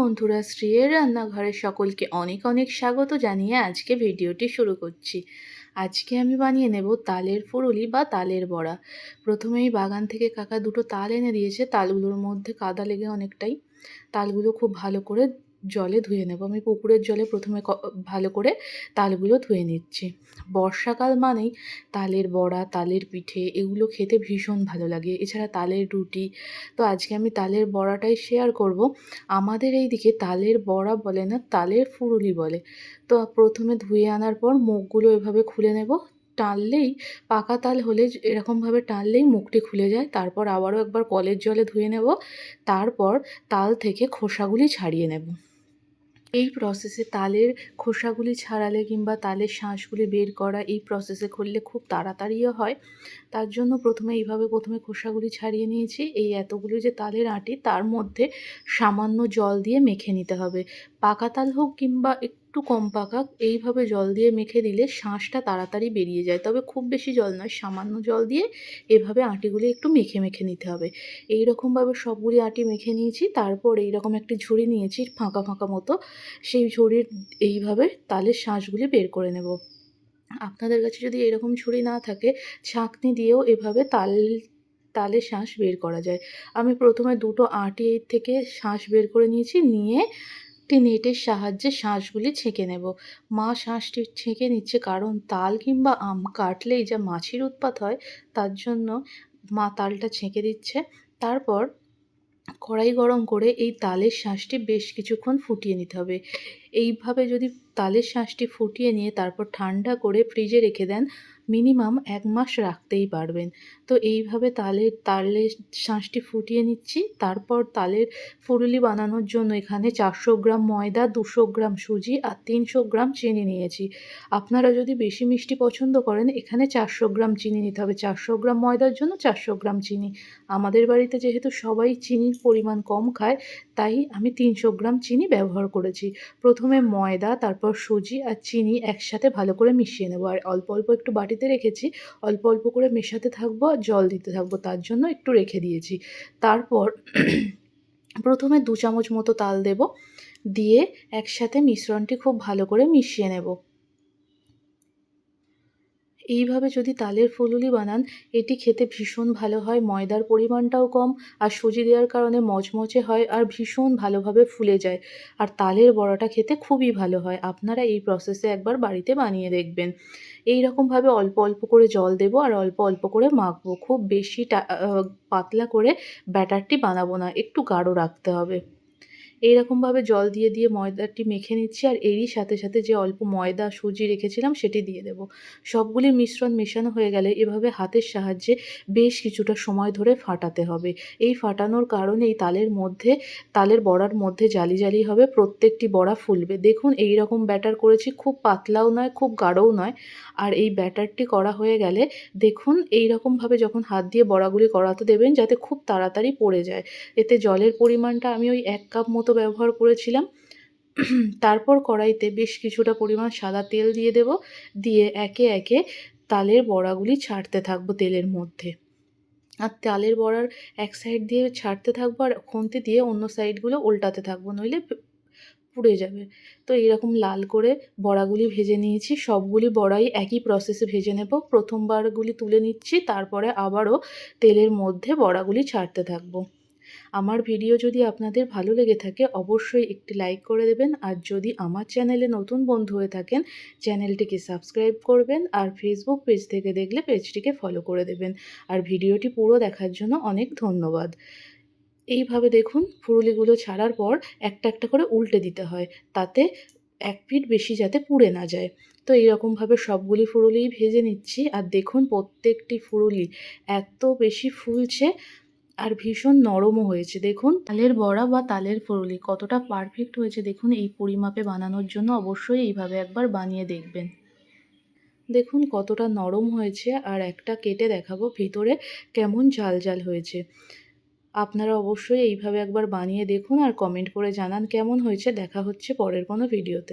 বন্ধুরা, শ্রেয়ের রান্নাঘরে সকলকে অনেক অনেক স্বাগত জানিয়ে আজকে ভিডিওটি শুরু করছি। আজকে আমি বানিয়ে নেব তালের ফুরুলি বা তালের বড়া। প্রথমেই বাগান থেকে কাকা দুটো তাল এনে দিয়েছে। তালগুলোর মধ্যে কাদা লেগে অনেকটাই। তালগুলো খুব ভালো করে জলে ধুয়ে নেব। আমি পুকুরের জলে প্রথমে ভালো করে তালগুলো ধুয়ে নিচ্ছি। বর্ষাকাল মানেই তালের বড়া, তালের পিঠে এগুলো খেতে ভীষণ ভালো লাগে। এছাড়া তালের রুটি। তো আজকে আমি তালের বড়াটাই শেয়ার করব। আমাদের এইদিকে তালের বড়া বলে না, তালের ফুরুলি বলে। তো প্রথমে ধুয়ে আনার পর মুখগুলো এভাবে খুলে নেব। টানলেই, পাকা তাল হলে এরকমভাবে টানলেই মুখটি খুলে যায়। তারপর আবারও একবার কলের জলে ধুয়ে নেব। তারপর তাল থেকে খোসাগুলি ছাড়িয়ে নেব। এই প্রসেসে তালের খোসাগুলি ছাড়ালে কিংবা তালের শাঁসগুলি বের করা এই প্রসেসে করলে খুব তাড়াতাড়িও হয়। তার জন্য প্রথমে খোসাগুলি ছাড়িয়ে নিয়েছি। এই এতগুলো যে তালের আঁটি তার মধ্যে সামান্য জল দিয়ে মেখে নিতে হবে। পাকা তাল হোক কিংবা একটু কম পাকা, এইভাবে জল দিয়ে মেখে দিলে শাঁসটা তাড়াতাড়ি বেরিয়ে যায়। তবে খুব বেশি জল নয়, সামান্য জল দিয়ে এভাবে আঁটিগুলি একটু মেখে মেখে নিতে হবে। এই রকমভাবে সবগুলি আঁটি মেখে নিয়েছি। তারপর এইরকম একটি ঝুড়ি নিয়েছি ফাঁকা ফাঁকা মতো। সেই ঝুড়ির এইভাবে তালের শাঁসগুলি বের করে নেব। আপনাদের কাছে যদি এরকম ছুরি না থাকে, ছাঁকনি দিয়েও এভাবে তালের শাঁস বের করা যায়। আমি প্রথমে দুটো আঁটি থেকে শাঁস বের করে নিয়েছি। নিয়ে একটি নেটের সাহায্যে শাঁসগুলি ছেঁকে নেব। মা শাঁসটি ছেঁকে নিচ্ছে, কারণ তাল কিংবা আম কাটলেই যা মাছির উৎপাত হয়, তার জন্য মা তালটা ছেঁকে দিচ্ছে। তারপর কড়াই গরম করে এই তালের শাঁসটি বেশ কিছুক্ষণ ফুটিয়ে নিতে হবে। এইভাবে যদি তালের শাঁসটি ফুটিয়ে নিয়ে তারপর ঠান্ডা করে ফ্রিজে রেখে দেন, মিনিমাম 1 মাস রাখতেই পারবেন। তো এইভাবে তালের শাঁসটি ফুটিয়ে নিচ্ছি। তারপর তালের ফুরুলি বানানোর জন্য এখানে 400 গ্রাম ময়দা, 200 গ্রাম সুজি আর 300 গ্রাম চিনি নিয়েছি। আপনারা যদি বেশি মিষ্টি পছন্দ করেন, এখানে 400 গ্রাম চিনি নিতে হবে। 400 গ্রাম ময়দার জন্য 400 গ্রাম চিনি। আমাদের বাড়িতে যেহেতু সবাই চিনির পরিমাণ কম খায়, তাই আমি 300 গ্রাম চিনি ব্যবহার করেছি। প্রথমে ময়দা, তারপর সুজি আর চিনি একসাথে ভালো করে মিশিয়ে নেব। আর অল্প অল্প একটু বাটিতে রেখেছি, অল্প অল্প করে মেশাতে থাকবো আর জল দিতে থাকবো, তার জন্য একটু রেখে দিয়েছি। তারপর প্রথমে 2 চামচ মতো তাল দেব, দিয়ে একসাথে মিশ্রণটি খুব ভালো করে মিশিয়ে নেব। এইভাবে যদি তালের ফুলুরি বানান, এটি খেতে ভীষণ ভালো হয়। ময়দার পরিমাণটাও কম আর সুজি দেওয়ার কারণে মচমচে হয় আর ভীষণ ভালোভাবে ফুলে যায়। আর তালের বড়াটা খেতে খুবই ভালো হয়। আপনারা এই প্রসেসে একবার বাড়িতে বানিয়ে দেখবেন। এই রকমভাবে অল্প অল্প করে জল দেব আর অল্প অল্প করে মাখবো। খুব বেশি পাতলা করে ব্যাটারটি বানাবো না, একটু গাঢ় রাখতে হবে। এইরকমভাবে জল দিয়ে দিয়ে ময়দাটি মেখে নিচ্ছি, আর এরই সাথে সাথে যে অল্প ময়দা সুজি রেখেছিলাম সেটি দিয়ে দেব। সবগুলির মিশ্রণ মেশানো হয়ে গেলে এভাবে হাতের সাহায্যে বেশ কিছুটা সময় ধরে ফাটাতে হবে। এই ফাটানোর কারণেই তালের বড়ার মধ্যে জালি জালি হবে, প্রত্যেকটি বড়া ফুলবে। দেখুন এই রকম ব্যাটার করেছি, খুব পাতলাও নয় খুব গাঢ়ও নয়। আর এই ব্যাটারটি করা হয়ে গেলে দেখুন এই রকমভাবে যখন হাত দিয়ে বড়াগুলি করাতে দেবেন, যাতে খুব তাড়াতাড়ি পড়ে যায়। এতে জলের পরিমাণটা আমি ওই 1 কাপ মতো ব্যবহার করেছিলাম। তারপর কড়াইতে বেশ কিছুটা পরিমাণ সাদা তেল দিয়ে দেব। দিয়ে একে একে তালের বড়াগুলি ছাড়তে থাকবো তেলের মধ্যে। আর তালের বড়ার এক সাইড দিয়ে ছাড়তে থাকবো আর খুন্তি দিয়ে অন্য সাইডগুলো উল্টাতে থাকবো, নইলে পুড়ে যাবে। তো এইরকম লাল করে বড়াগুলি ভেজে নিয়েছি। সবগুলি বড়াই একই প্রসেসে ভেজে নেব। প্রথমবারগুলি তুলে নিচ্ছি, তারপরে আবারও তেলের মধ্যে বড়াগুলি ছাড়তে থাকবো। আমার ভিডিও যদি আপনাদের ভালো লেগে থাকে, অবশ্যই একটি লাইক করে দেবেন। আর যদি আমার চ্যানেলে নতুন বন্ধু হয়ে থাকেন, চ্যানেলটিকে সাবস্ক্রাইব করবেন। আর ফেসবুক পেজ থেকে দেখলে পেজটিকে ফলো করে দেবেন। আর ভিডিওটি পুরো দেখার জন্য অনেক ধন্যবাদ। এইভাবে দেখুন ফুরুলিগুলো ছাড়ার পর একটা একটা করে উল্টে দিতে হয়, তাতে এক পিঠ বেশি যাতে পুড়ে না যায়। তো এইরকমভাবে সবগুলি ফুরুলিই ভেজে নিচ্ছি। আর দেখুন প্রত্যেকটি ফুরুলি এত বেশি ফুলছে আর ভীষণ নরমও হয়েছে। দেখুন তালের বড়া বা তালের ফুরুলি কতটা পারফেক্ট হয়েছে দেখুন। এই পরিমাপে বানানোর জন্য অবশ্যই এইভাবে একবার বানিয়ে দেখবেন। দেখুন কতটা নরম হয়েছে, আর একটা কেটে দেখাবো ভিতরে কেমন ঝাল ঝাল হয়েছে। আপনারা অবশ্যই এইভাবে একবার বানিয়ে দেখুন আর কমেন্ট করে জানান কেমন হয়েছে। দেখা হচ্ছে পরের কোনো ভিডিওতে।